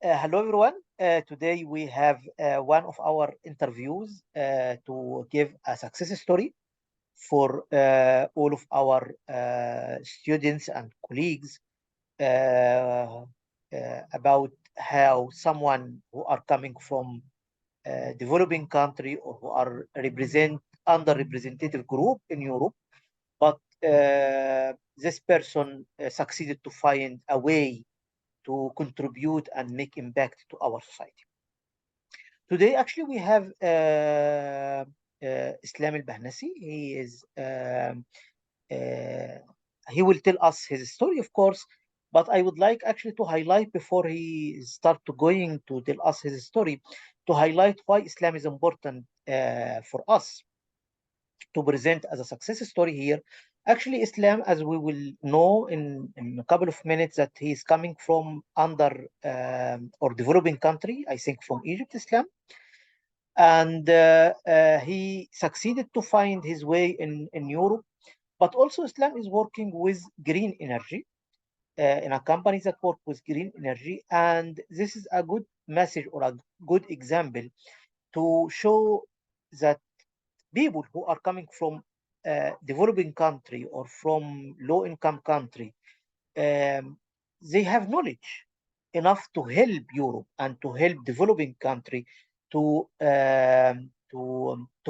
Hello, everyone. Today we have one of our interviews to give a success story for all of our students and colleagues uh, about how someone who are coming from developing country or who are represent underrepresented group in Europe, but this person succeeded to find a way to contribute and make impact to our society. Today, actually, we have Islam Elbahnasy. Uh, he will tell us his story, of course, but I would like actually to highlight before he start to going to tell us his story, to highlight why Islam is important for us to present as a success story here. Actually, Islam, as we will know in a couple of minutes, that he is coming from under or developing country, I think from Egypt, Islam, and he succeeded to find his way in Europe. But also, Islam is working with green energy in a company that work with green energy, and this is a good message or a good example to show that people who are coming from developing country or from low income country, um, they have knowledge enough to help Europe and to help developing country to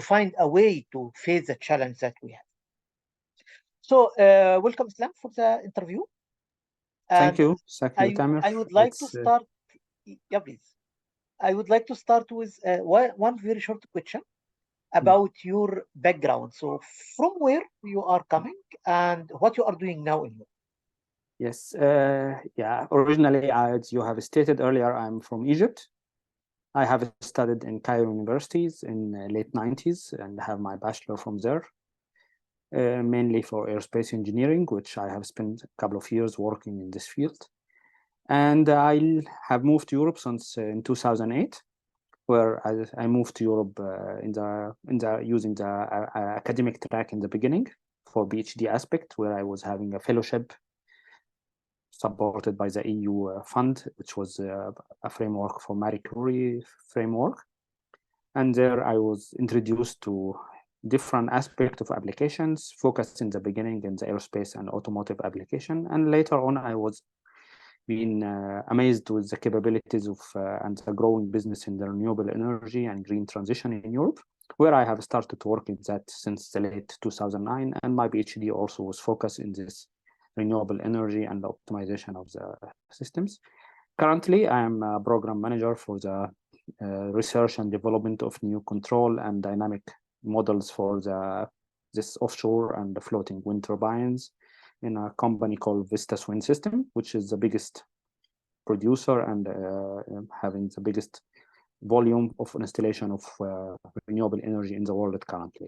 find a way to face the challenge that we have. So welcome, Islam, for the interview. Thank And you. Thank you, Tamer. I would like to It's start. Yeah, please. I would like to start with one very short question about your background. So, from where you are coming and what you are doing now in Europe. yes. Yeah. Originally, as you have stated earlier, I'm from Egypt. I have studied in Cairo universities in late 90s and have my bachelor from there, mainly for aerospace engineering, which I have spent a couple of years working in this field. And I have moved to Europe since in 2008, where I moved to Europe in the using the academic track in the beginning for PhD aspect, where I was having a fellowship supported by the EU fund, which was a framework for Marie Curie framework. And there I was introduced to different aspects of applications, focused in the beginning in the aerospace and automotive application. And later on, I was been amazed with the capabilities of and the growing business in the renewable energy and green transition in Europe, where I have started to work in that since the late 2009. And my PhD also was focused in this renewable energy and optimization of the systems. Currently, I am a program manager for the research and development of new control and dynamic models for this offshore and the floating wind turbines in a company called Vestas Wind System, which is the biggest producer and having the biggest volume of installation of renewable energy in the world currently.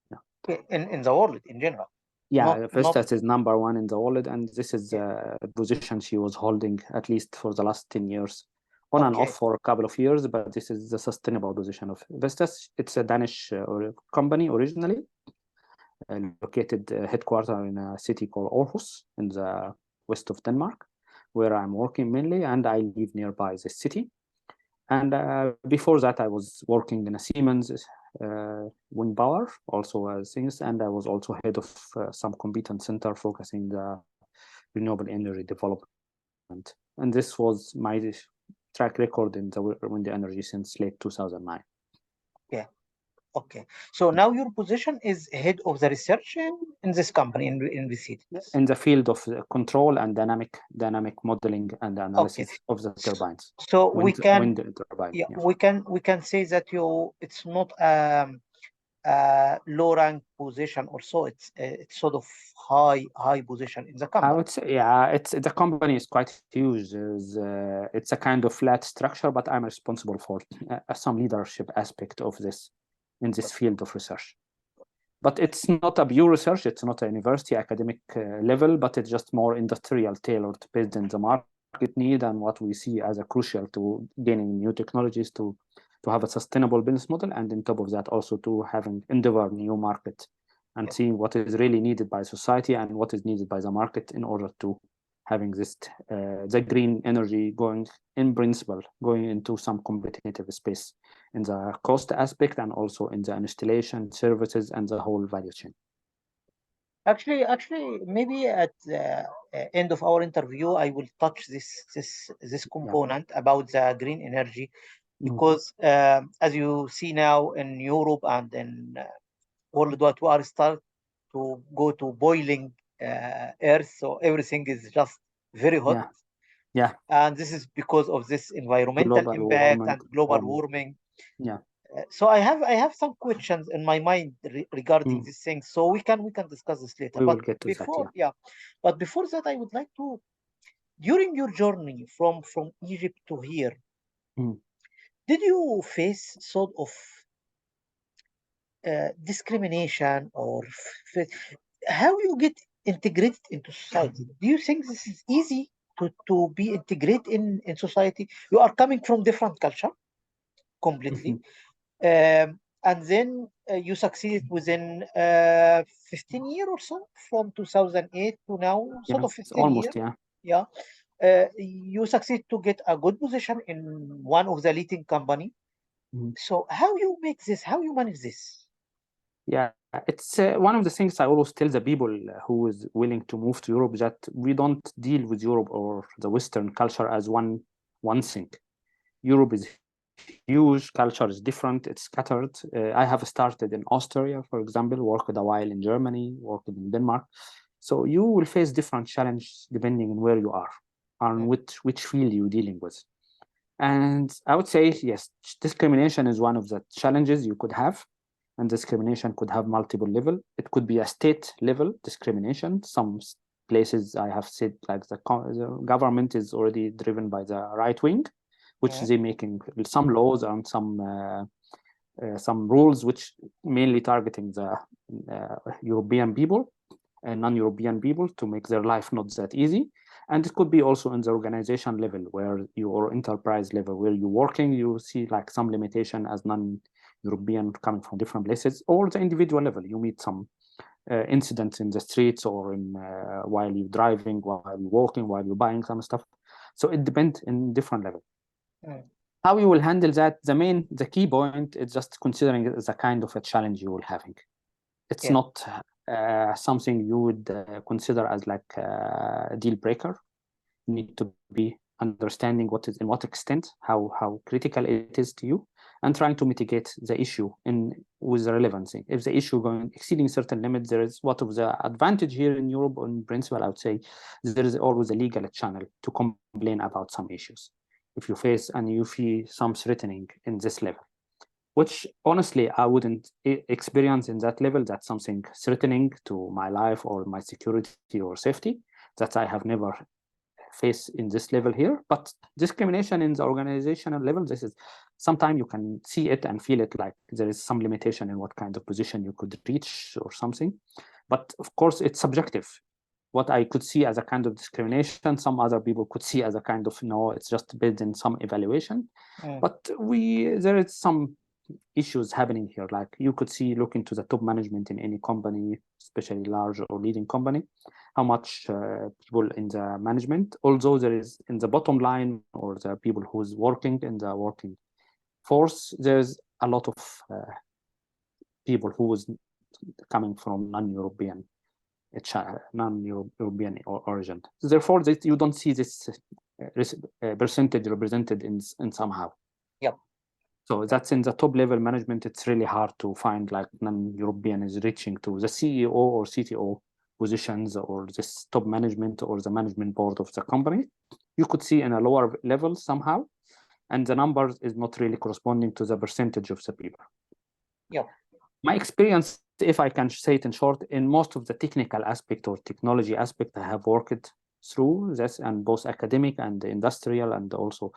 Yeah. In the world in general. Yeah, Vestas is number one in the world, and this is the position she was holding at least for the last 10 years, on and off for a couple of years, but this is the sustainable position of Vestas. It's a Danish company originally, located headquartered in a city called Aarhus in the west of Denmark, where I'm working mainly, and I live nearby the city. And before that, I was working in a Siemens wind power, also as things, and I was also head of some competence center focusing the renewable energy development. And this was my track record in the wind energy since late 2009. Yeah. Okay. So now your position is head of the research in this company in VC. In the field of control and dynamic modeling and analysis of the turbines. So wind turbine. Yeah, we can say that it's not low rank position or so. It's sort of high position in the company. I would say, yeah, the company is quite huge. It's a kind of flat structure, but I'm responsible for some leadership aspect of this in this field of research. But it's not a pure research. It's not a university academic level, but it's just more industrial, tailored based on the market need and what we see as a crucial to gaining new technologies to have a sustainable business model, and on top of that also to having endeavor new market and seeing what is really needed by society and what is needed by the market in order to having this the green energy going in principle going into some competitive space in the cost aspect and also in the installation services and the whole value chain. Actually, maybe at the end of our interview, I will touch this Yeah. component about the green energy, Mm. because as you see now in Europe and in worldwide, we are start to go to boiling earth, so everything is just very hot, Yeah. Yeah. and this is because of this environmental Global impact warming. and global warming. Yeah. So I have some questions in my mind regarding Mm. this thing. So we can discuss this later. We will But get to that. before, Yeah. yeah, but before that, I would like to, during your journey from Egypt to here, Mm. did you face sort of discrimination or how you get integrated into society? Do you think this is easy to be integrated in society? You are coming from different culture completely. Mhm. And then you succeeded within 15 years or so, from 2008 to now, sort Yeah. of It's 15 years. almost, yeah. Yeah. You succeed to get a good position in one of the leading company. Mm. So how you make this? How you manage this? Yeah, it's one of the things I always tell the people who is willing to move to Europe, that we don't deal with Europe or the Western culture as one thing. Europe is huge, culture is different, it's scattered. I have started in Austria, for example, worked a while in Germany, worked in Denmark. So you will face different challenges depending on where you are, on Mm, which field you're dealing with. And I would say, yes, discrimination is one of the challenges you could have. And discrimination could have multiple level. It could be a state level discrimination. Some places I have said, like the government is already driven by the right wing, which mm, they making some laws and some rules which mainly targeting the European people and non-European people to make their life not that easy. And it could be also in the organization level, where your enterprise level, where you're working, you see like some limitation as non-European coming from different places, or the individual level, you meet some incidents in the streets or in while you're driving, while you're walking, while you're buying some stuff. So it depends in different level. mm. How you will handle that, the key point is just considering it as a kind of a challenge you will having. It's Yeah. not something you would consider as like a deal breaker. You need to be understanding what is in what extent, how critical it is to you, and trying to mitigate the issue in with the relevancy. If the issue going exceeding certain limits, there is what of the advantage here in Europe. In principle, I would say there is always a legal channel to complain about some issues if you face and you feel some threatening in this level, which honestly I wouldn't experience in that level. That's something threatening to my life or my security or safety that I have never faced in this level here. But discrimination in the organizational level, this is sometimes you can see it and feel it, like there is some limitation in what kind of position you could reach or something. But of course, it's subjective. What I could see as a kind of discrimination, some other people could see as a kind of, no, it's just based in some evaluation. Mm, But there is some issues happening here. Like you could see, look into the top management in any company, especially large or leading company, how much people in the management, although there is in the bottom line or the people who's working in the working force, there's a lot of people who is coming from non-European origin. Therefore, that you don't see this percentage represented in somehow. yep. So that's in the top level management. It's really hard to find like non-European is reaching to the CEO or CTO positions or this top management or the management board of the company. You could see in a lower level somehow, and the numbers is not really corresponding to the percentage of the people. Yep. My experience, if I can say it in short, in most of the technical aspect or technology aspect, I have worked through this, and both academic and industrial and also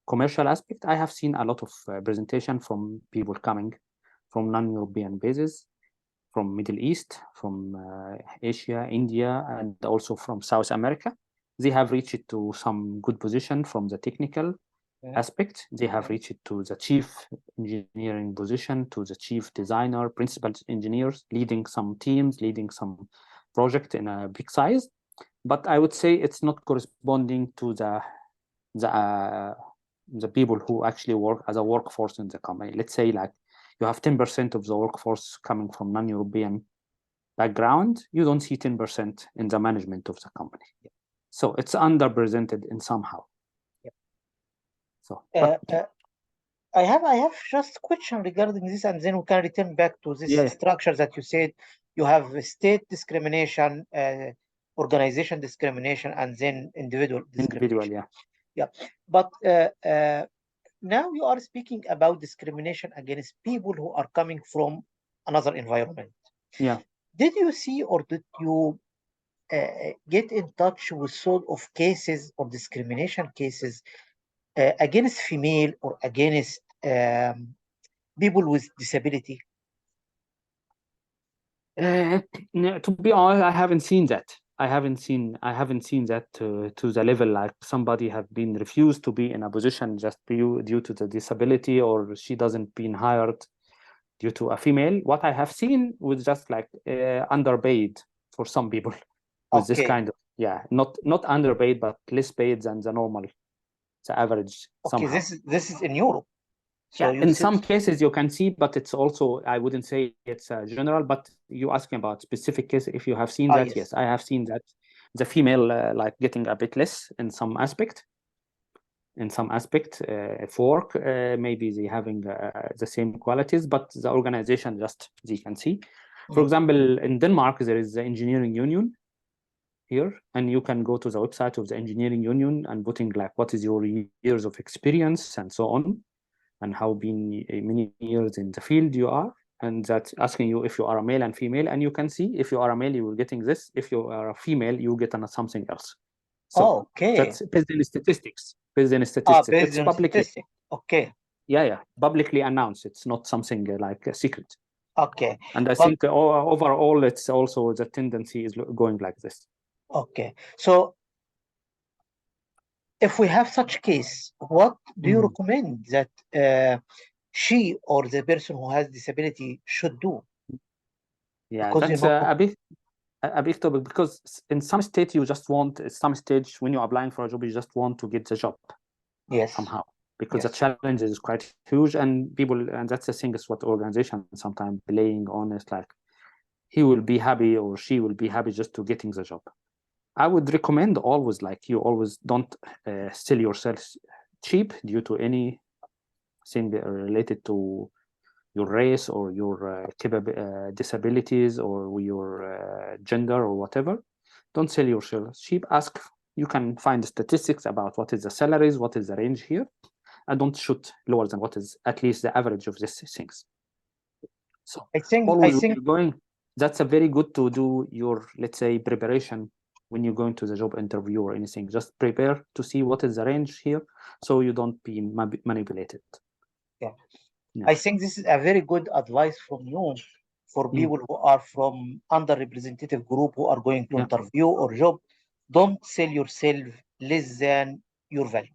commercial aspect, I have seen a lot of presentation from people coming from non-European bases, from Middle East, from Asia, India, and also from South America. They have reached to some good position from the technical Mm, aspect. They have reached to the chief engineering position, to the chief designer, principal engineers, leading some teams, leading some project in a big size. but I would say it's not corresponding to the people who actually work as a workforce in the company. Let's say like you have 10% of the workforce coming from non-European background, you don't see 10% in the management of the company. So it's underrepresented in somehow. So, I have just a question regarding this, and then we can return back to this structure that you said. You have state discrimination, organization discrimination, and then individual discrimination. Yeah. But now you are speaking about discrimination against people who are coming from another environment. Yeah. Did you see or did you get in touch with sort of cases or discrimination cases against female or against people with disability? To be honest, I haven't seen that. I haven't seen that to the level like somebody have been refused to be in a position just due to the disability, or she doesn't been hired due to a female. What I have seen was just like underpaid for some people with this kind of not underpaid, but less paid than the normal, the average. Okay, somehow. This is in Europe. So in some cases you can see, but it's also, I wouldn't say it's general, but you asking about specific cases. If you have seen that, yes, I have seen that the female like getting a bit less in some aspect. For work, maybe they having the same qualities, but the organization just they can see. For example, in Denmark, there is the engineering union here, and you can go to the website of the engineering union and putting like what is your years of experience and so on, and how many years in the field you are, and that's asking you if you are a male and female, and you can see if you are a male you will getting this, if you are a female you get something else. So that's based on statistics. It's publicly. Okay. Yeah, publicly announced. It's not something like a secret. Okay. And I think overall it's also the tendency is going like this. Okay. So if we have such case, what do you recommend that she or the person who has disability should do? Yeah, because that's a big topic, because in some state you just want, some stage when you're applying for a job, you just want to get the job. Yes. Somehow, because the challenge is quite huge, and people, and that's the thing is what organizations sometimes playing on is like, he will be happy or she will be happy just to getting the job. I would recommend always, like, you always don't sell yourself cheap due to anything related to your race or your disabilities or your gender or whatever. Don't sell yourself cheap. Ask, you can find statistics about what is the salaries, what is the range here, and don't shoot lower than what is at least the average of these things. So I think going, that's a very good to do your, let's say, preparation when you're going to the job interview or anything. Just prepare to see what is the range here, so you don't be manipulated. Yeah. I think this is a very good advice from you for people who are from underrepresented group who are going to interview or job. Don't sell yourself less than your value.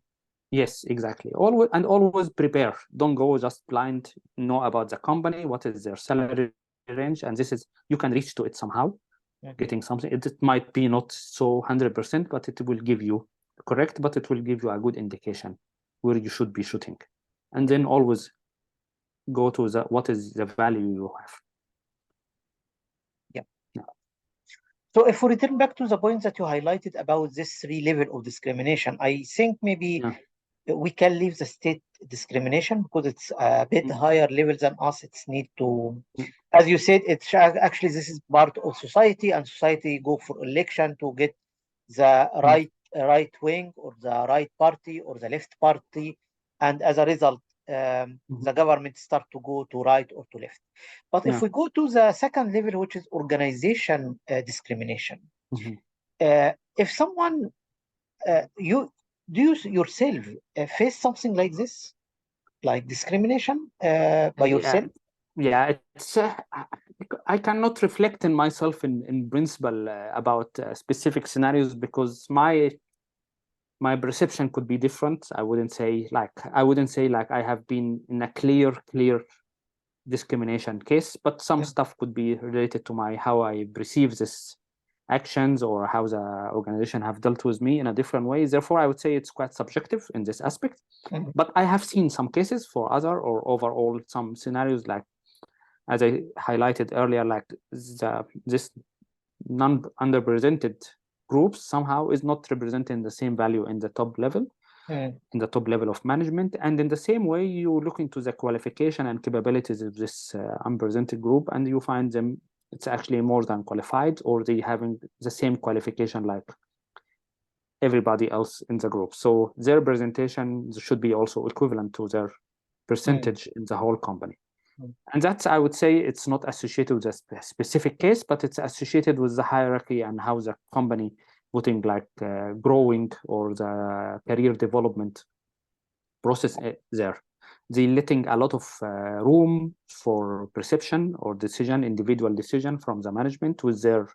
Yes, exactly. Always prepare. Don't go just blind. Know about the company, what is their salary range, and this is, you can reach to it somehow. Getting something. It might be not so 100%, but it will give you correct. But it will give you a good indication where you should be shooting, and then always go to the what is the value you have. Yeah. So if we return back to the point that you highlighted about this 3 levels of discrimination, I think maybe we can leave the state discrimination because it's a bit higher level than us. It's need to, as you said, it's actually this is part of society, and society go for election to get the right wing or the right party or the left party, and as a result, the government start to go to right or to left. But if we go to the second level, which is organization discrimination, if someone you yourself face something like this, like discrimination by yourself? Yeah, it's I cannot reflect in myself in principle about specific scenarios, because my perception could be different. I wouldn't say like I have been in a clear discrimination case, but some stuff could be related to how I perceive this actions or how the organization have dealt with me in a different way. Therefore, I would say it's quite subjective in this aspect. But I have seen some cases for other or overall some scenarios, like as I highlighted earlier, like this non-underrepresented groups somehow is not representing the same value in the top level, in the top level of management. And in the same way, you look into the qualification and capabilities of this unrepresented group, and you find them, it's actually more than qualified, or they having the same qualification like everybody else in the group. So their representation should be also equivalent to their percentage in the whole company. And that's, I would say, it's not associated with a specific case, but it's associated with the hierarchy and how the company putting like growing or the career development process there. They letting a lot of room for perception or decision, individual decision from the management with their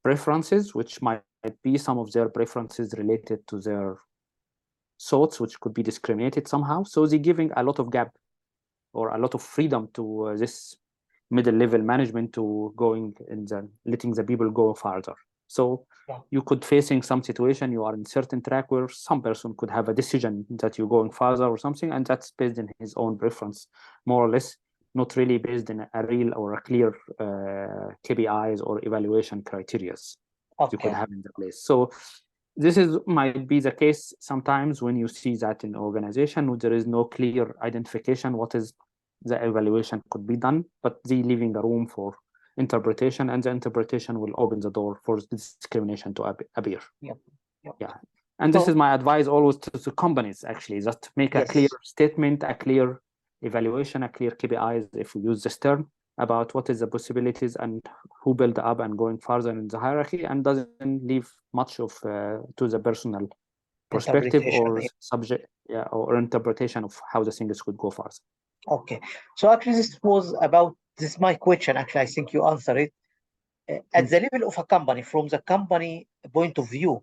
preferences, which might be some of their preferences related to their thoughts, which could be discriminated somehow. So they're giving a lot of gap or a lot of freedom to this middle level management to going and letting the people go farther. So you could facing some situation, you are in certain track where some person could have a decision that you're going farther or something, and that's based in his own preference, more or less, not really based in a real or a clear KPIs or evaluation criteria you could have in the place. So this might be the case sometimes when you see that in organization where there is no clear identification what is the evaluation could be done, but they leaving a room for interpretation, and the interpretation will open the door for discrimination to appear. Yeah. And this is my advice always to companies, actually, just make a clear statement, a clear evaluation, a clear KPIs, if we use this term, about what is the possibilities and who build up and going further in the hierarchy, and doesn't leave much of to the personal perspective or subject, or interpretation of how the things could go further. Okay, so actually this was about this my question. Actually, I think you answered it. At the level of a company, from the company point of view,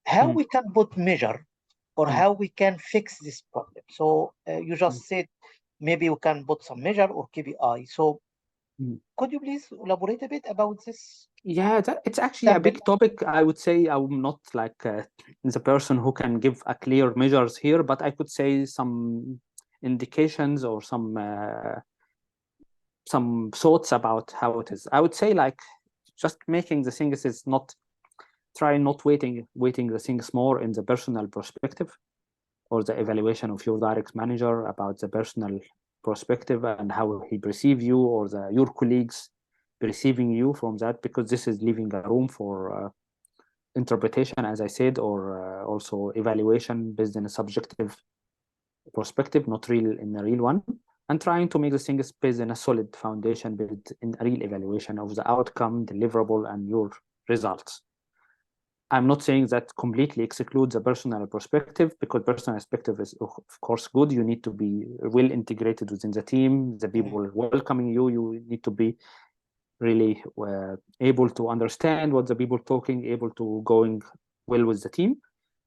how we can put measure or how we can fix this problem. So you just said maybe we can put some measure or KPI. So could you please elaborate a bit about this? Yeah, it's actually a big topic. I would say I'm not like the person who can give a clear measures here, but I could say some indications or some thoughts about how it is. I would say like just making the things is not weighting the things more in the personal perspective or the evaluation of your direct manager about the personal perspective and how he perceive you or your colleagues perceiving you from that, because this is leaving a room for interpretation, as I said, or also evaluation based on a subjective perspective, not real in a real one, and trying to make the things based on a solid foundation built in a real evaluation of the outcome, deliverable, and your results. I'm not saying that completely excludes a personal perspective, because personal perspective is, of course, good. You need to be well integrated within the team. The people welcoming you, you need to be really able to understand what the people talking, able to going well with the team,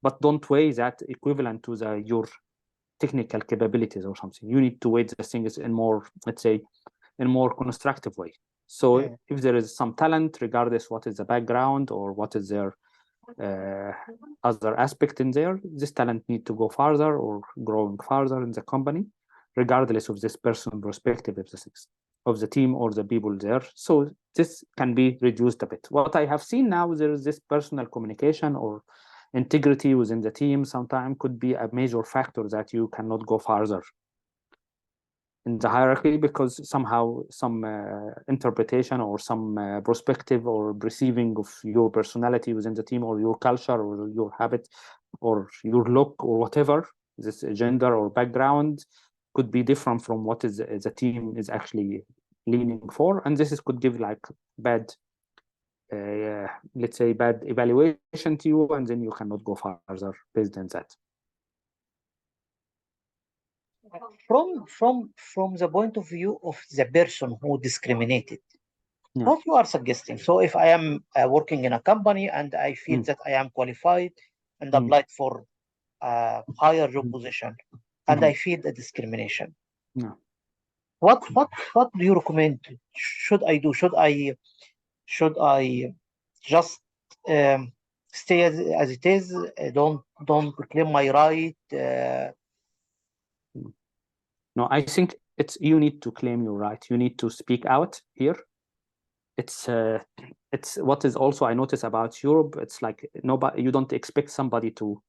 but don't weigh that equivalent to your technical capabilities or something. You need to weigh the things in more, let's say, in more constructive way. So if there is some talent, regardless what is the background or what is their other aspect in there, this talent need to go farther or growing farther in the company, regardless of this personal perspective of the team or the people there. So this can be reduced a bit. What I have seen now, there is this personal communication or integrity within the team sometimes could be a major factor that you cannot go farther in the hierarchy, because somehow some interpretation or some perspective or perceiving of your personality within the team or your culture or your habit or your look or whatever, this gender or background could be different from what is the team is actually leaning for, and this could give like bad let's say bad evaluation to you, and then you cannot go further based on that. From the point of view of the person who discriminated, what you are suggesting? So if I am working in a company and I feel that I am qualified and applied for a higher job position, and I feel the discrimination, what do you recommend? Should I do? Should I just stay as it is. Don't claim my right. No, I think you need to claim your right. You need to speak out here. It's what is also I notice about Europe. It's like nobody. You don't expect somebody to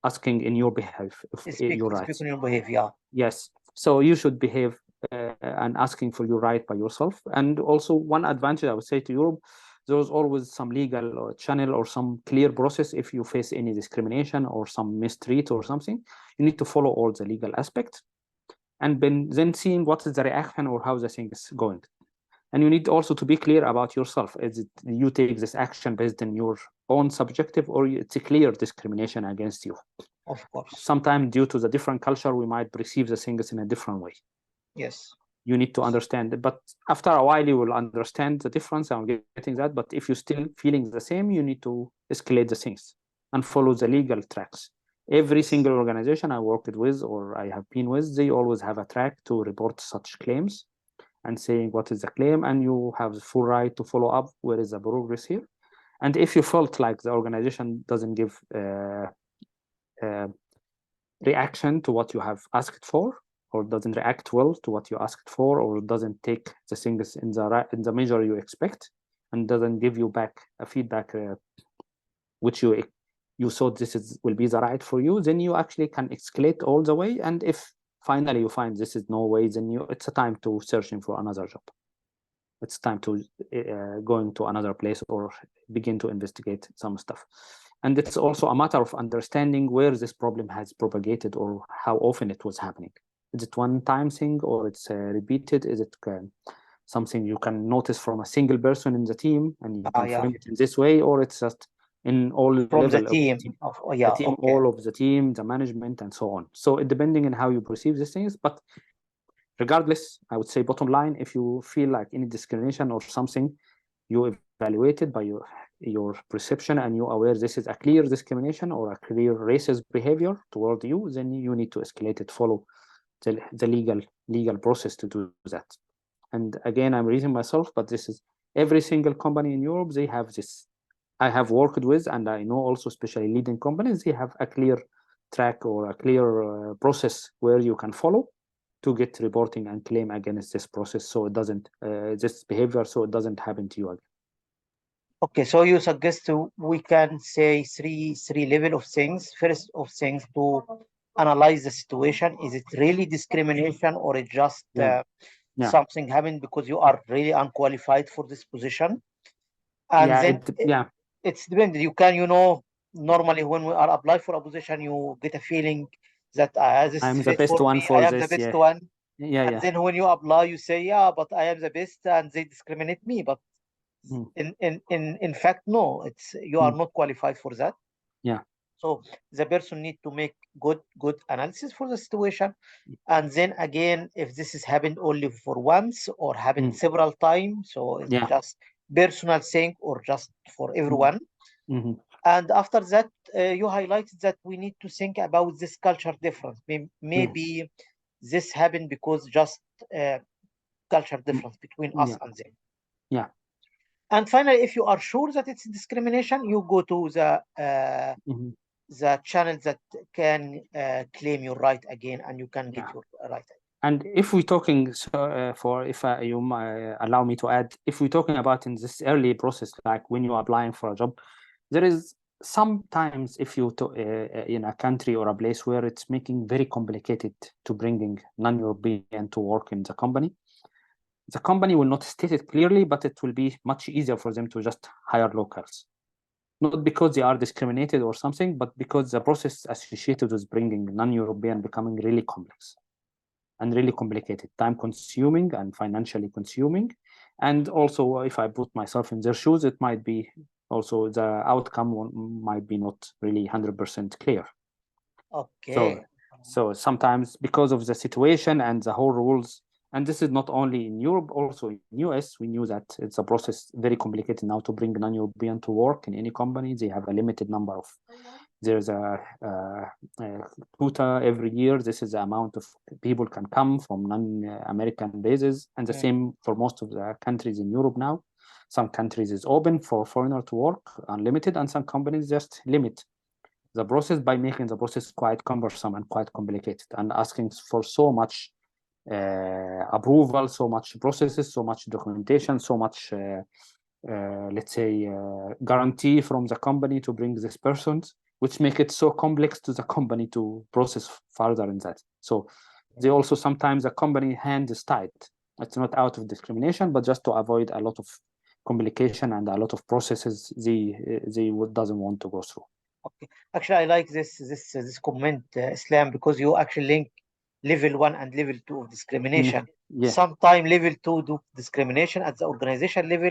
asking in your behalf if you're right. Speak on your behavior. Yes. So you should behave and asking for your right by yourself. And also one advantage I would say to Europe, there's always some legal channel or some clear process if you face any discrimination or some mistreat or something. You need to follow all the legal aspects and then seeing what is the reaction or how the thing is going. And you need also to be clear about yourself. Is it you take this action based on your own subjective or it's a clear discrimination against you? Of course. Sometimes due to the different culture, we might perceive the things in a different way. Yes. You need to understand it. But after a while, you will understand the difference. I'm getting that. But if you're still feeling the same, you need to escalate the things and follow the legal tracks. Every single organization I worked with or I have been with, they always have a track to report such claims and saying what is the claim, and you have the full right to follow up where is the progress here. And if you felt like the organization doesn't give reaction to what you have asked for, or doesn't react well to what you asked for, or doesn't take the things in the measure you expect, and doesn't give you back a feedback which you thought will be the right for you, then you actually can escalate all the way. And if finally you find this is no way, then it's a time to searching for another job. It's time to going to another place or begin to investigate some stuff. And it's also a matter of understanding where this problem has propagated or how often it was happening. Is it one-time thing or it's repeated? Is it something you can notice from a single person in the team and you can frame it in this way, or it's just in all from level the team, of the team, yeah, the team, okay. all of the team, the management, and so on. So depending on how you perceive these things, but regardless, I would say bottom line, if you feel like any discrimination or something, you evaluated by your perception and you're aware this is a clear discrimination or a clear racist behavior toward you, then you need to escalate it, follow the legal process to do that. And again, I'm reading myself, but this is every single company in Europe, they have this. I have worked with, and I know also, especially leading companies, they have a clear track or a clear process where you can follow to get reporting and claim against this process, so it doesn't this behavior, so it doesn't happen to you again. Okay, so you suggest we can say three level of things. First of things to analyze the situation. Is it really discrimination or it just something happened because you are really unqualified for this position? And then it's dependent. You can, normally when we are apply for a position, you get a feeling that this I'm is the fit best for one me. for I am this. the best one. And then when you apply, you say, yeah, but I am the best, and they discriminate me. But in fact, no, it's you are not qualified for that. Yeah. So the person need to make good analysis for the situation, and then again, if this has happened only for once or happened several times, so it's just personal thing or just for everyone. And after that, you highlighted that we need to think about this culture difference. Maybe this happened because just culture difference between us and them. Yeah. And finally, if you are sure that it's discrimination, you go to the channel that can claim your right again, and you can get your right. And if we're talking, if you allow me to add, if we're talking about in this early process, like when you're applying for a job, there is sometimes if you in a country or a place where it's making very complicated to bringing non-European to work in the company will not state it clearly, but it will be much easier for them to just hire locals. Not because they are discriminated or something, but because the process associated with bringing non-European becoming really complex and really complicated, time-consuming and financially consuming. And also, if I put myself in their shoes, it might be also the outcome might be not really 100% clear. Okay. So sometimes because of the situation and the whole rules, and this is not only in Europe, also in US, we knew that it's a process very complicated now to bring non-European to work in any company. They have a limited number of, there's a quota every year. This is the amount of people can come from non-American bases, and the same for most of the countries in Europe now. Some countries is open for foreigner to work unlimited, and some companies just limit the process by making the process quite cumbersome and quite complicated and asking for so much approval, so much processes, so much documentation, so much, let's say, guarantee from the company to bring these persons, which make it so complex to the company to process further in that. So they also sometimes the company hand is tied. It's not out of discrimination, but just to avoid a lot of complication and a lot of processes they doesn't want to go through. Okay. Actually, I like this comment, Islam, because you actually link level 1 and level 2 of discrimination. Yeah. Sometimes level 2 do discrimination at the organization level,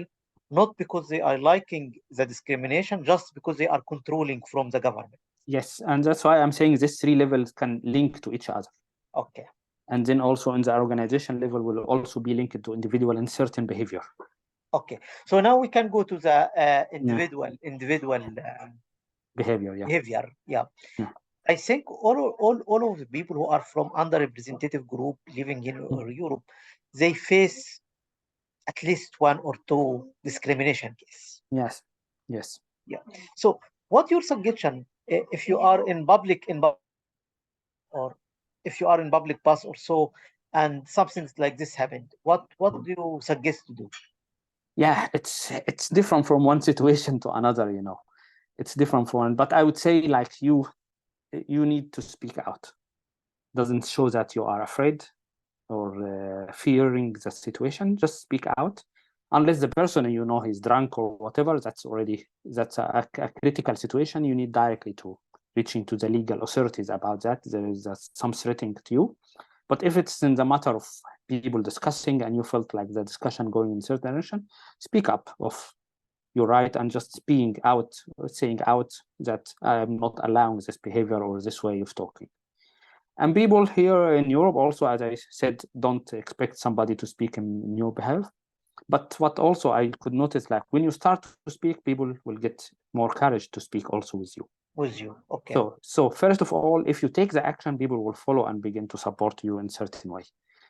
not because they are liking the discrimination, just because they are controlling from the government. Yes, and that's why I'm saying these three levels can link to each other. Okay. And then also in the organization level will also be linked to individual and certain behavior. Okay. So now we can go to the individual behavior. Yeah. behavior. Yeah. Yeah. I think all of the people who are from underrepresentative group living in Europe, they face at least one or two discrimination cases. Yes. Yes. Yeah. So what your suggestion if you are in public or if you are in public bus or so and something like this happened, what do you suggest to do? Yeah, it's different from one situation to another, you know. It's different from one, but I would say like you need to speak out. Doesn't show that you are afraid or fearing the situation. Just speak out. Unless the person you know is drunk or whatever, that's a critical situation. You need directly to reaching to the legal authorities about that. There is some threatening to you. But if it's in the matter of people discussing and you felt like the discussion going in a certain direction, speak up of your right and just saying out that I am not allowing this behavior or this way of talking. And people here in Europe also, as I said, don't expect somebody to speak in your behalf. But what also I could notice, like when you start to speak, people will get more courage to speak also with you. With you, okay. So first of all, if you take the action, people will follow and begin to support you in certain way.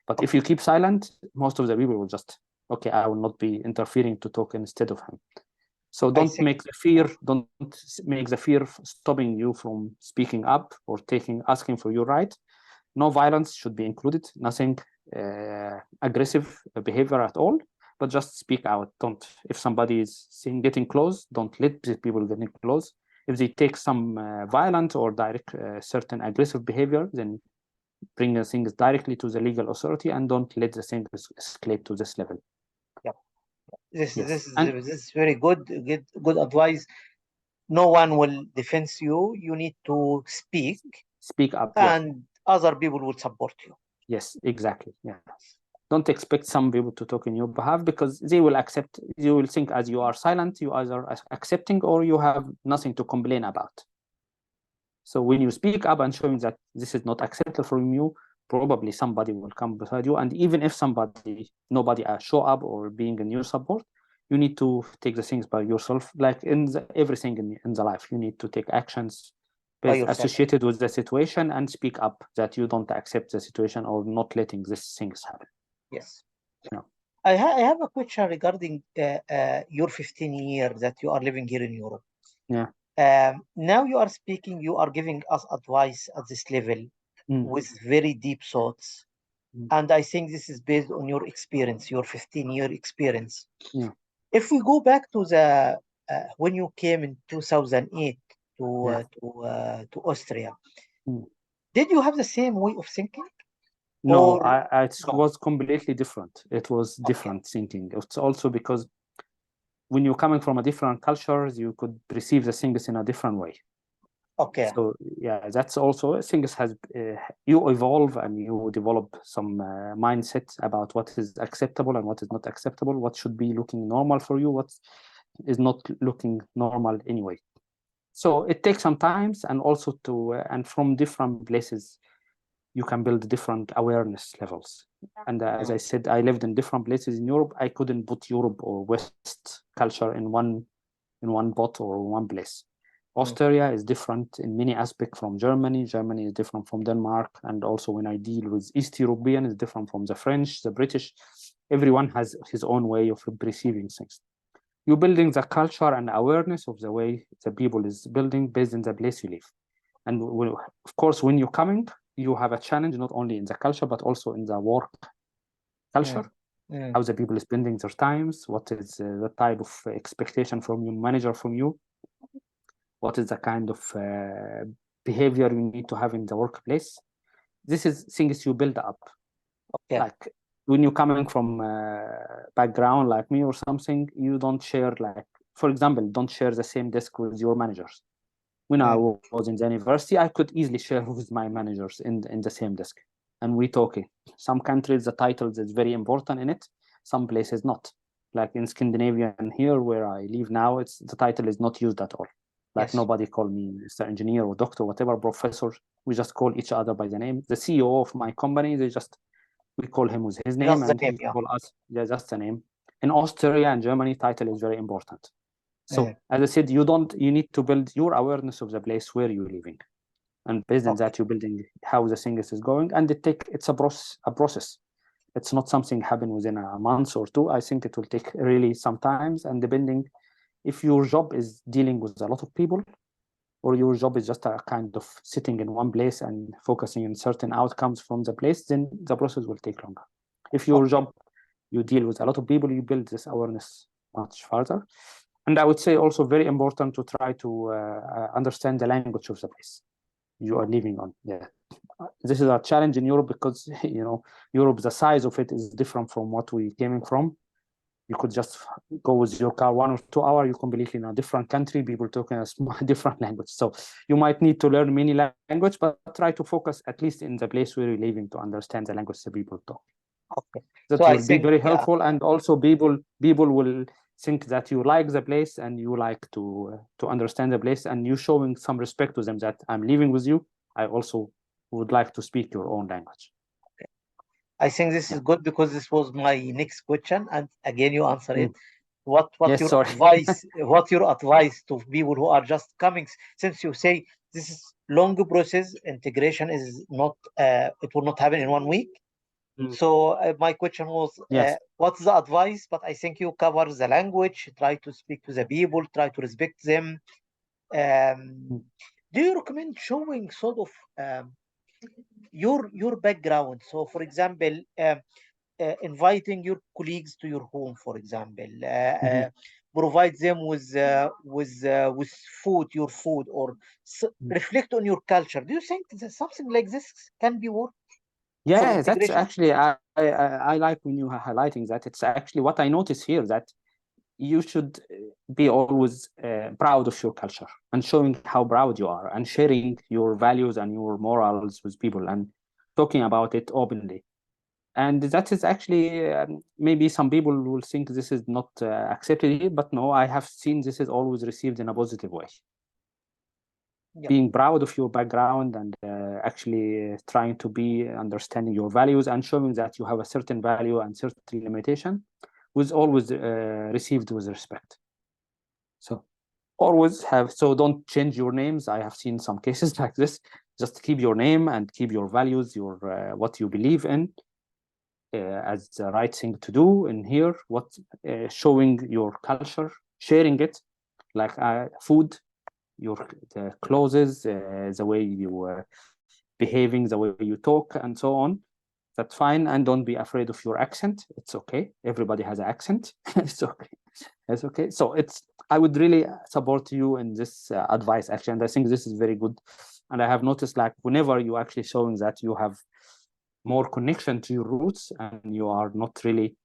But if you keep silent, most of the people will just, okay, I will not be interfering to talk instead of him. So don't make the fear stopping you from speaking up or asking for your right. No violence should be included, nothing aggressive behavior at all, but just speak out. If somebody is getting close, don't let people getting close. If they take some violent or direct certain aggressive behavior, then bring the things directly to the legal authority and don't let the things escalate to this level. Yeah. This is very good advice. No one will defend you. You need to speak up, and other people will support you. Yes, exactly. Yeah. Don't expect some people to talk in your behalf because they will accept. You will think as you are silent, you either accepting or you have nothing to complain about. So when you speak up and showing that this is not acceptable from you, probably somebody will come beside you. And even if nobody show up or being in your support, you need to take the things by yourself. Like everything in the life, you need to take actions associated with the situation and speak up that you don't accept the situation or not letting these things happen. Yes. Yeah. I have a question regarding your 15 years that you are living here in Europe. Yeah. Now you are speaking, you are giving us advice at this level with very deep thoughts. And I think this is based on your experience, your 15-year experience. Yeah. If we go back to the when you came in 2008 to Austria, did you have the same way of thinking? No, it was completely different. It was different thinking. It's also because when you're coming from a different culture, you could perceive the things in a different way. Okay. So yeah, that's also things you evolve and you develop some mindset about what is acceptable and what is not acceptable, what should be looking normal for you, what is not looking normal anyway. So it takes some time, and also and from different places, you can build different awareness levels. And as I said, I lived in different places in Europe. I couldn't put Europe or West culture in one pot or one place. Austria is different in many aspects from Germany. Germany is different from Denmark. And also when I deal with East European, it's different from the French, the British. Everyone has his own way of perceiving things. You're building the culture and awareness of the way the people is building based on the place you live. And of course, when you're coming, you have a challenge not only in the culture, but also in the work culture, how the people is spending their times, what is the type of expectation from your manager from you, what is the kind of behavior you need to have in the workplace. This is things you build up. Okay. Like when you're coming from background like me or something, you don't share, like, for example, don't share the same desk with your managers. When I was in the university, I could easily share with my managers in the same desk, and we talking. Some countries, the titles is very important in it. Some places not. Like in Scandinavia and here where I live now, it's the title is not used at all. Like nobody call me Mr. Engineer or doctor, whatever, professor. We just call each other by the name. The CEO of my company, we call him with his name, and he call us, yeah, just a name. In Austria and Germany, title is very important. So as I said, you need to build your awareness of the place where you're living, and based on that, you're building how the thing is going, and it's a process. It's not something happen within a month or two. I think it will take really some times, and depending if your job is dealing with a lot of people, or your job is just a kind of sitting in one place and focusing on certain outcomes from the place, then the process will take longer. If your job, you deal with a lot of people, you build this awareness much further. And I would say also very important to try to understand the language of the place you are living on. Yeah, this is a challenge in Europe because Europe, the size of it is different from what we came from. You could just go with your car 1 or 2 hours, you're completely in a different country, people talking a different language. So you might need to learn many languages, but try to focus at least in the place where you're living to understand the language the people talk. Okay. That will be very helpful, and also people will think that you like the place and you like to understand the place, and you showing some respect to them that I'm living with you. I also would like to speak your own language. Okay. I think this is good because this was my next question, and again you answer it. What your advice? What your advice to people who are just coming? Since you say this is long process, integration is not. It will not happen in 1 week. So my question was, what's the advice? But I think you cover the language, try to speak to the people, try to respect them. Do you recommend showing sort of your background? So, for example, inviting your colleagues to your home, for example, provide them with food, your food, or reflect on your culture. Do you think that something like this can be work? Yeah, that's actually I like when you are highlighting that. It's actually what I notice here, that you should be always proud of your culture and showing how proud you are and sharing your values and your morals with people and talking about it openly. And that is actually maybe some people will think this is not accepted here, but no, I have seen this is always received in a positive way. Being proud of your background and actually trying to be understanding your values and showing that you have a certain value and certain limitation was always received with respect. So always have, so don't change your names. I have seen some cases like this. Just keep your name and keep your values, your what you believe in as the right thing to do in here. What showing your culture, sharing it, like food, the clothes, the way you behaving, the way you talk, and so on. That's fine, and don't be afraid of your accent. It's okay. Everybody has an accent. It's okay. It's okay. So I would really support you in this advice, actually, and I think this is very good. And I have noticed, like, whenever you actually showing that you have more connection to your roots and you are not really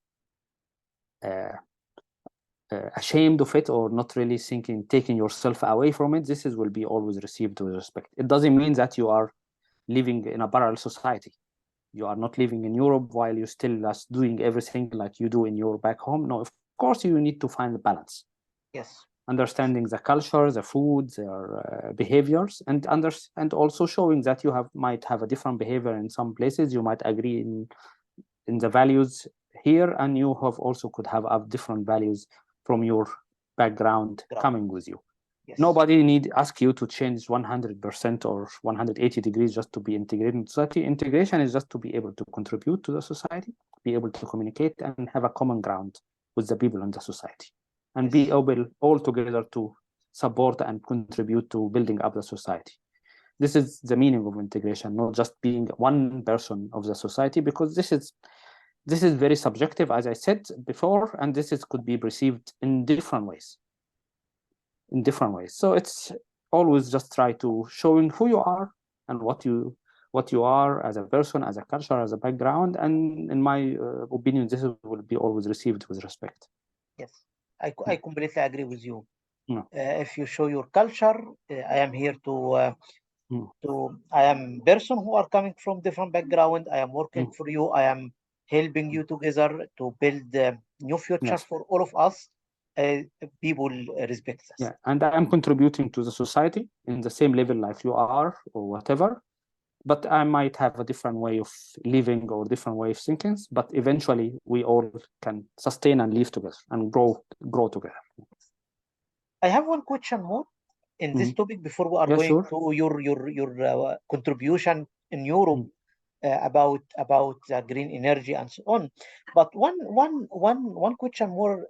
ashamed of it, or not really taking yourself away from it, this will be always received with respect. It doesn't mean that you are living in a parallel society. You are not living in Europe while you're still doing everything like you do in your back home. No, of course you need to find the balance. Yes. Understanding the culture, the food, their behaviors, and also showing that you might have a different behavior in some places. You might agree in the values here, and you also could have different values from your background coming with you. Yes. Nobody need ask you to change 100% or 180 degrees just to be integrated in society. Integration is just to be able to contribute to the society, be able to communicate, and have a common ground with the people in the society. and be able all together to support and contribute to building up the society. This is the meaning of integration, not just being one person of the society, because this is very subjective, as I said before, and could be perceived in different ways. So it's always just try to showing who you are and what you are as a person, as a culture, as a background, and in my opinion, this will be always received with respect. Yes, I completely agree with you. Yeah. If you show your culture, I am here to I am person who are coming from different background. I am working for you. I am helping you together to build a new future Yes. for all of us. People respect us. Yeah, and I am contributing to the society in the same level like you are or whatever, but I might have a different way of living or different way of thinking, but eventually we all can sustain and live together and grow together. I have one question more in this topic before we are Yeah, going sure. to your contribution in Europe about the green energy and so on. But one question more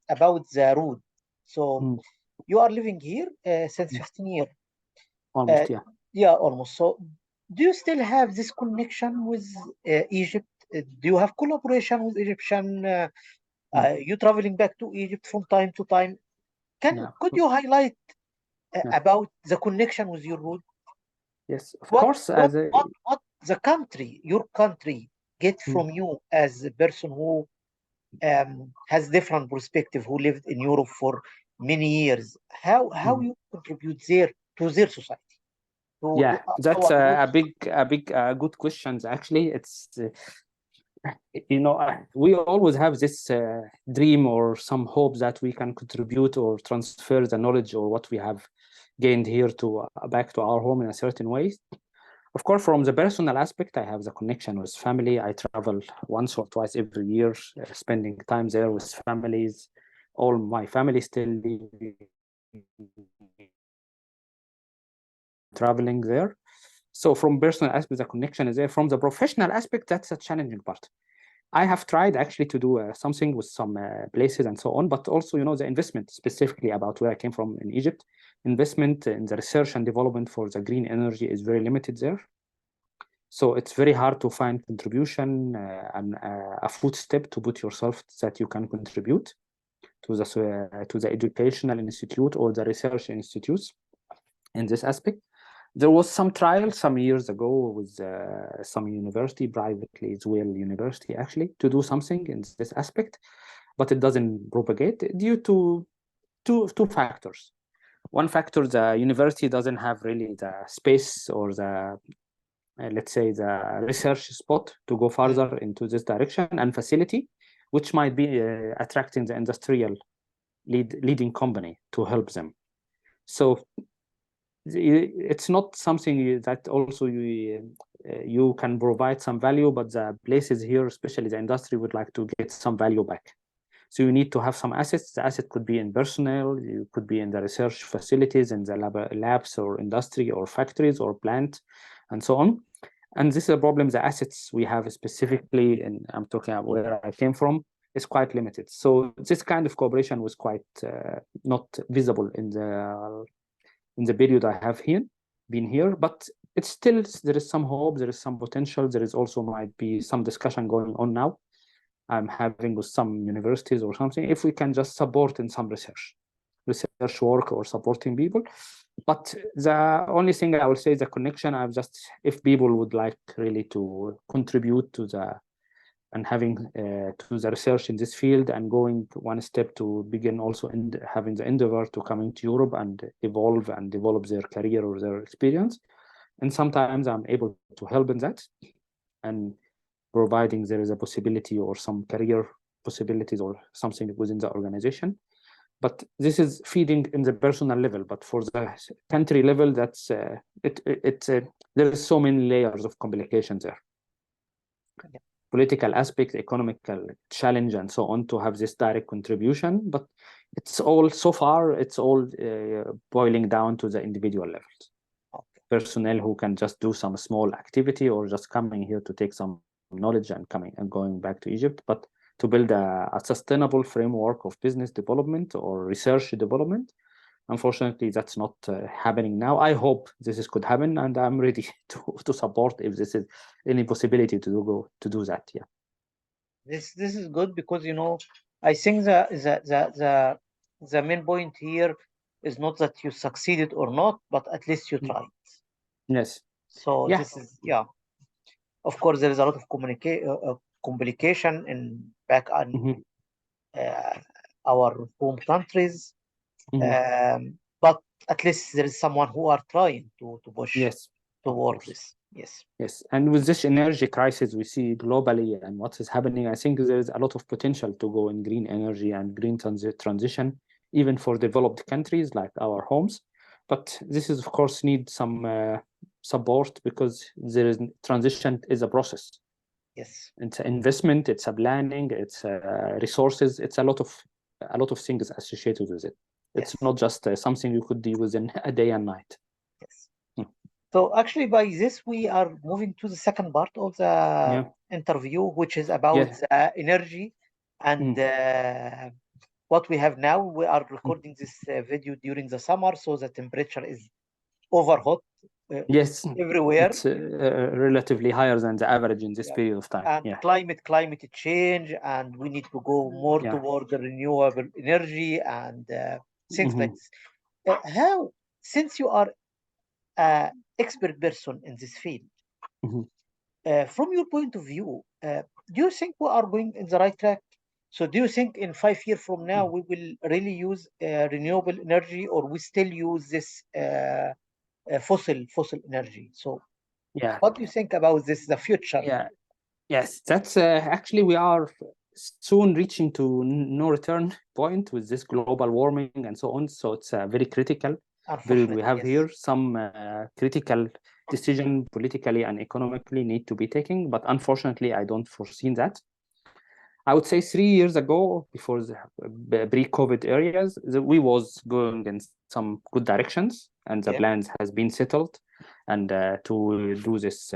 about the road. So you are living here since 15 years. Almost, yeah. Yeah, almost. So do you still have this connection with Egypt? Do you have collaboration with Egyptian? You traveling back to Egypt from time to time? Could you highlight about the connection with your root? Yes, of course. What the country, your country, get from you as a person who has different perspective, who lived in Europe for many years? How you contribute there to their society? Yeah, that's our a big good questions. Actually, it's we always have this dream or some hope that we can contribute or transfer the knowledge or what we have gained here to back to our home in a certain way. Of course, from the personal aspect, I have the connection with family. I travel once or twice every year, spending time there with families. All my family still traveling there. So from personal aspect, the connection is there. From the professional aspect, that's a challenging part. I have tried actually to do something with some places and so on, but also, the investment specifically about where I came from in Egypt, investment in the research and development for the green energy is very limited there. So it's very hard to find contribution and a footstep to put yourself that you can contribute to the educational institute or the research institutes in this aspect. There was some trial some years ago with some university, privately as well, university actually, to do something in this aspect, but it doesn't propagate due to two factors. One factor, the university doesn't have really the space or the let's say the research spot to go further into this direction, and facility, which might be attracting the industrial leading company to help them. So it's not something that also you can provide some value, but the places here, especially the industry, would like to get some value back. So you need to have some assets. The asset could be in personnel, you could be in the research facilities, in the labs or industry or factories or plant, and so on. And this is a problem. The assets we have specifically, and I'm talking about where I came from, is quite limited. So this kind of cooperation was quite not visible in the period I have been here, but it's still, there is some hope, there is some potential, there is also might be some discussion going on now. I'm having with some universities or something, if we can just support in some research work or supporting people. But the only thing I will say is the connection. If people would like really to contribute to and having to the research in this field and going one step to begin also having the endeavor to coming to Europe and evolve and develop their career or their experience. And sometimes I'm able to help in that, and providing there is a possibility or some career possibilities or something within the organization. But this is feeding in the personal level. But for the country level, that's there is so many layers of complications there. Yeah. Political aspect, economical challenge, and so on to have this direct contribution. But it's all so far, it's all boiling down to the individual levels. Okay. Personnel who can just do some small activity or just coming here to take some knowledge and coming and going back to Egypt. But to build a sustainable framework of business development or research development. Unfortunately, that's not happening now. I hope this could happen, and I'm ready to support if this is any possibility to do that. Yeah. This is good because I think the main point here is not that you succeeded or not, but at least you tried. Yes. So Yeah. this is Of course, there is a lot of complication in back on uh, our home countries, but at least there is someone who are trying to push Yes, of toward course. this. Yes. Yes, and with this energy crisis we see globally and what is happening, I think there is a lot of potential to go in green energy and green transition, even for developed countries like our homes. But this is, of course, need some support because there is transition is a process. Yes. It's an investment, it's a planning, it's resources, it's a lot of things associated with it. It's Yes. not just something you could do within a day and night. Yes. So actually, by this, we are moving to the second part of the interview, which is about energy and what we have now. We are recording this video during the summer, so the temperature is over hot yes, everywhere. it's relatively higher than the average in this period of time. And climate change, and we need to go more toward the renewable energy and things like this. How, since you are an expert person in this field, from your point of view, do you think we are going in the right track? So do you think in 5 years from now we will really use renewable energy, or we still use this fossil energy? So what do you think about this, the future? Yes, that's actually we are soon reaching to no return point with this global warming and so on. So it's very critical period we have here. Some critical decision politically and economically need to be taken, but unfortunately I don't foresee that. I would say 3 years ago, before the pre-COVID areas, we was going in some good directions, and the plans has been settled, and to do this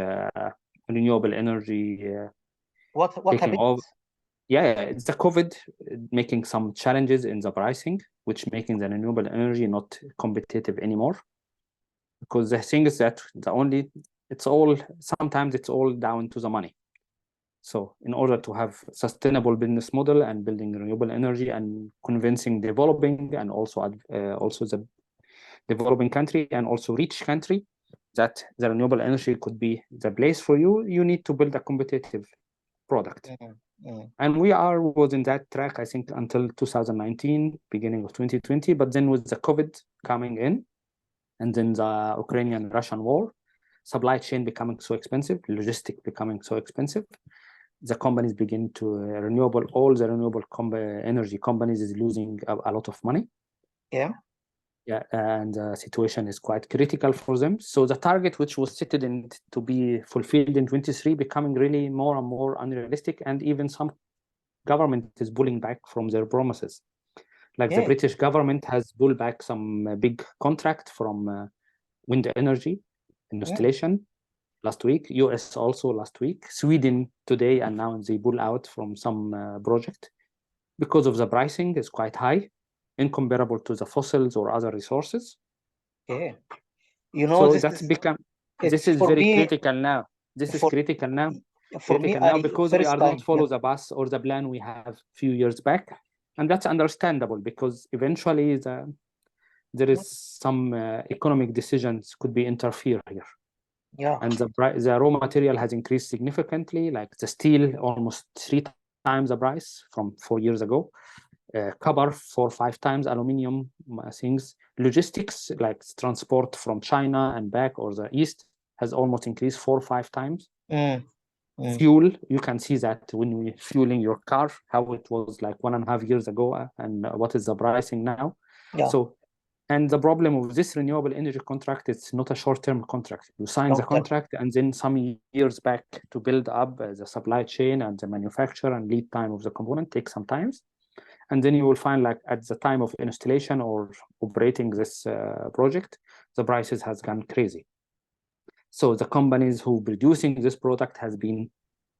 renewable energy. What happened? It's the COVID making some challenges in the pricing, which making the renewable energy not competitive anymore. Because the thing is that sometimes it's all down to the money. So in order to have sustainable business model and building renewable energy and convincing developing and also the developing country and also rich country that the renewable energy could be the place for you, you need to build a competitive product. And we was in that track, I think, until 2019, beginning of 2020. But then with the COVID coming in, and then the Ukrainian-Russian war, supply chain becoming so expensive, logistics becoming so expensive, the companies begin to all the renewable energy companies is losing a lot of money. And the situation is quite critical for them. So the target which was set in to be fulfilled in 23 becoming really more and more unrealistic, and even some government is pulling back from their promises. Like the British government has pulled back some big contract from wind energy installation last week. US also last week. Sweden today announced they pull out from some project because of the pricing is quite high, incomparable to the fossils or other resources. So this is very critical now. This is critical now. Because we are not follow the bus or the plan we have a few years back, and that's understandable because eventually there is some economic decisions could be interfere here. And the raw material has increased significantly, like the steel almost 3 times the price from 4 years ago. Copper 4 or 5 times, aluminum things. Logistics like transport from China and back or the east has almost increased 4 or 5 times. Fuel, you can see that when you're fueling your car, how it was like 1.5 years ago and what is the pricing now. So, and the problem of this renewable energy contract, it's not a short-term contract. You sign the contract and then some years back to build up the supply chain and the manufacture and lead time of the component takes some time. And then you will find like at the time of installation or operating this project, the prices has gone crazy. So the companies who producing this product has been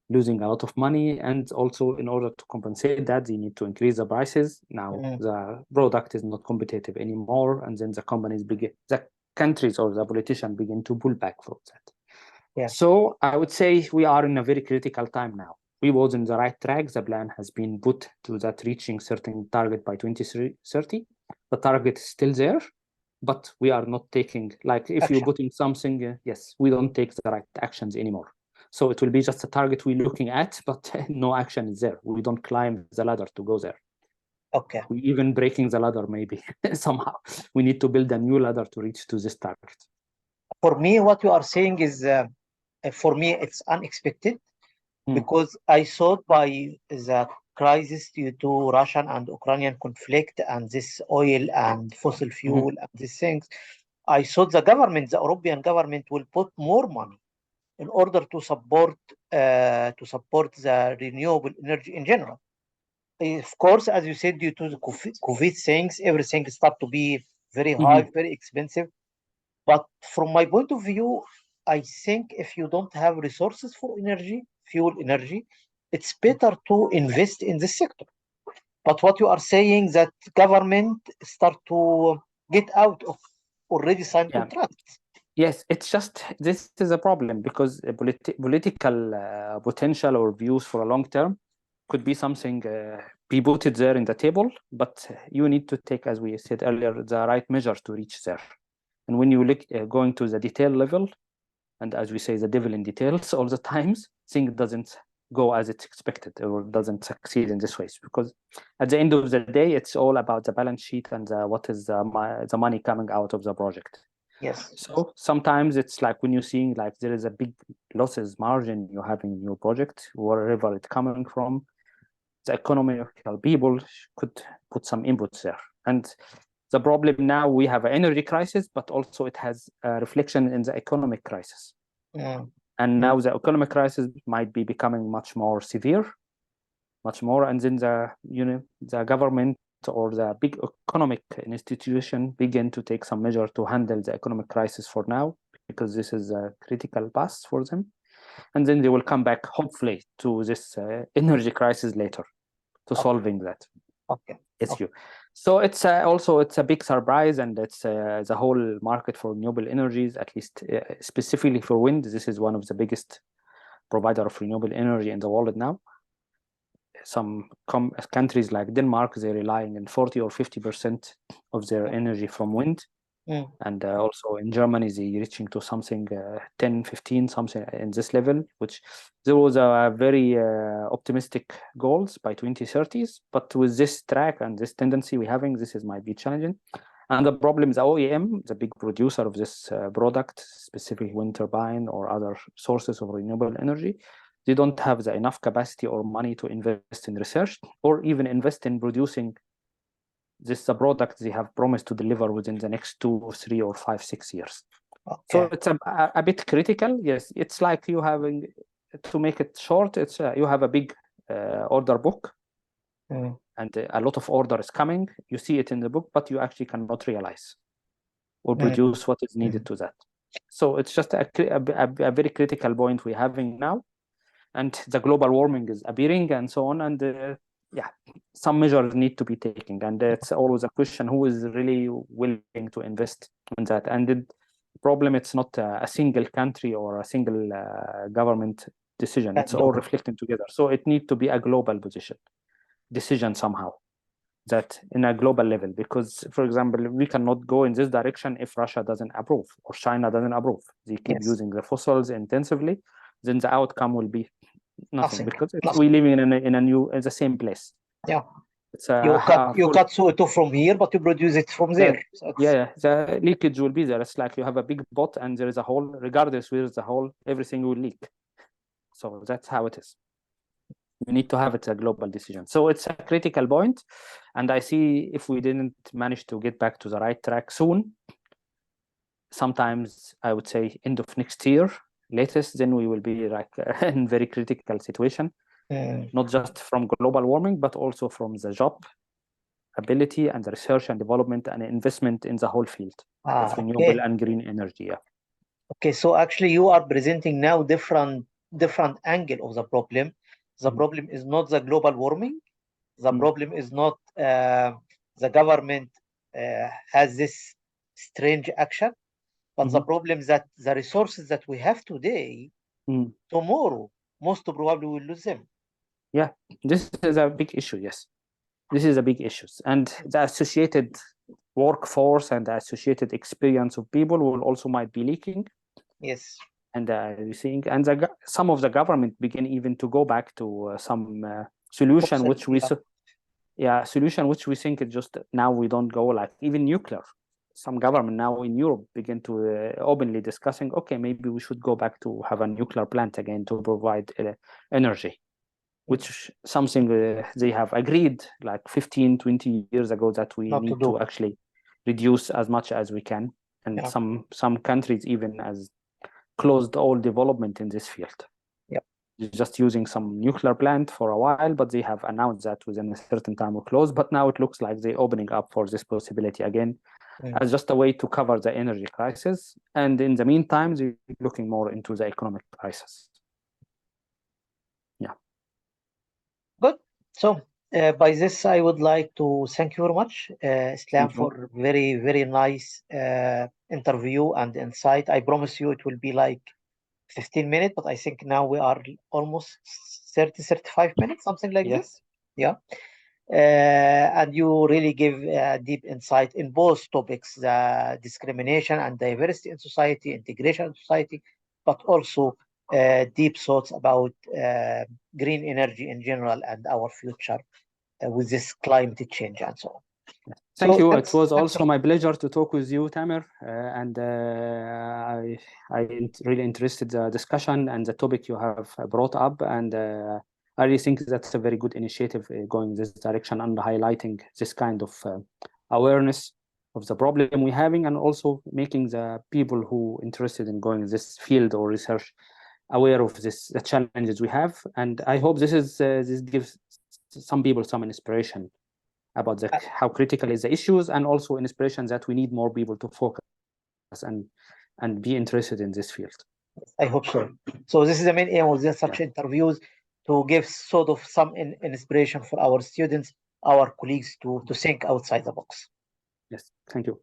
losing a lot of money, and also in order to compensate that, they need to increase the prices. Now the product is not competitive anymore, and then the companies begin, the countries or the politicians begin to pull back from that. Yeah. So I would say we are in a very critical time now. We was in the right track. The plan has been put to that reaching certain target by 2030. The target is still there, but we are not taking, like if you put in something, yes, we don't take the right actions anymore. So it will be just a target we're looking at, but no action is there. We don't climb the ladder to go there. Okay. We even breaking the ladder maybe somehow. We need to build a new ladder to reach to this target. For me, what you are saying is, for me, it's unexpected because I thought by the crisis due to Russian and Ukrainian conflict and this oil and fossil fuel and these things, I thought the government, the European government, will put more money in order to support the renewable energy in general. Of course, as you said, due to the COVID things, everything started to be very high, very expensive. But from my point of view, I think if you don't have resources for energy, fuel energy, it's better to invest in this sector. But what you are saying that government start to get out of already signed contracts. Yes, it's just this is a problem because political potential or views for a long term could be something be put it there in the table, but you need to take, as we said earlier, the right measures to reach there. And when you look going to the detail level, and as we say, the devil in details all the times, things doesn't go as it's expected or doesn't succeed in this way. Because at the end of the day, it's all about the balance sheet and what is the money coming out of the project. Yes. So sometimes it's like when you're seeing like there is a big losses margin you have in your project, wherever it's coming from, the economical people could put some inputs there. And the problem now, we have an energy crisis, but also it has a reflection in the economic crisis. And now the economic crisis might be becoming much more severe, much more. And then the government or the big economic institution begin to take some measure to handle the economic crisis for now, because this is a critical path for them. And then they will come back, hopefully, to this energy crisis later, to solving that issue. So it's also a big surprise, and it's the whole market for renewable energies, at least specifically for wind. This is one of the biggest provider of renewable energy in the world now. Some countries like Denmark, they're relying on 40 or 50% of their energy from wind. And also in Germany, they're reaching to something 10, 15, something in this level, which there was a very optimistic goals by 2030s. But with this track and this tendency we're having, this might be challenging. And the problem is OEM, the big producer of this product, specifically wind turbine or other sources of renewable energy, they don't have the enough capacity or money to invest in research or even invest in producing this is a product they have promised to deliver within the next 2, 3, or 5, 6 years. So it's a bit critical. Yes, it's like you having, to make it short, it's you have a big order book and a lot of order is coming. You see it in the book, but you actually cannot realize or produce what is needed to that. So it's just a very critical point we're having now. And the global warming is appearing and so on. And some measures need to be taken, and it's always a question who is really willing to invest in that. And the problem, it's not a single country or a single government decision. It's all reflecting together. So it needs to be a global decision somehow, that in a global level, because for example, we cannot go in this direction if Russia doesn't approve or China doesn't approve. They keep using the fossils intensively, then the outcome will be nothing, because we live in the same place. It's you cut CO2 from here, but you produce it from there. So the leakage will be there. It's like you have a big pot and there is a hole. Regardless where is the hole, everything will leak. So that's how it is. We need to have it a global decision. So it's a critical point, and I see if we didn't manage to get back to the right track soon, sometimes I would say end of next year latest, then we will be like in very critical situation, not just from global warming, but also from the job ability and the research and development and investment in the whole field of renewable and green energy. Okay, so actually you are presenting now different different angle of the problem. The problem is not the global warming. The problem is not the government has this strange action, but the problem is that the resources that we have today, tomorrow, most probably will lose them. Yeah, this is a big issue. Yes, this is a big issue, and the associated workforce and the associated experience of people will also might be leaking. Yes. And you think, and some of the government begin even to go back to some solution which we solution which we think is just now we don't go, like even nuclear. Some government now in Europe begin to openly discussing, okay, maybe we should go back to have a nuclear plant again to provide energy, which something they have agreed like 15, 20 years ago that we Not need to to actually reduce as much as we can. And some countries even as closed all development in this field. Just using some nuclear plant for a while, but they have announced that within a certain time will close. But now it looks like they're opening up for this possibility again as just a way to cover the energy crisis. And in the meantime, they're looking more into the economic crisis. Yeah. Good. So by this, I would like to thank you very much, Islam, for very, very nice interview and insight. I promise you it will be like 15 minutes, but I think now we are almost 30, 35 minutes, something like this. Yeah. And you really give deep insight in both topics, the discrimination and diversity in society, integration in society, but also deep thoughts about green energy in general and our future with this climate change and so on. Thank you. It was also my pleasure to talk with you, Tamer, and I really interested the discussion and the topic you have brought up, and I really think that's a very good initiative going this direction and highlighting this kind of awareness of the problem we're having, and also making the people who are interested in going this field or research aware of the challenges we have. And I hope this gives some people some inspiration about how critical is the issues, and also inspiration that we need more people to focus and be interested in this field. I hope so. So this is the main aim of such interviews, to give sort of some inspiration for our students, our colleagues to think outside the box. Yes, thank you.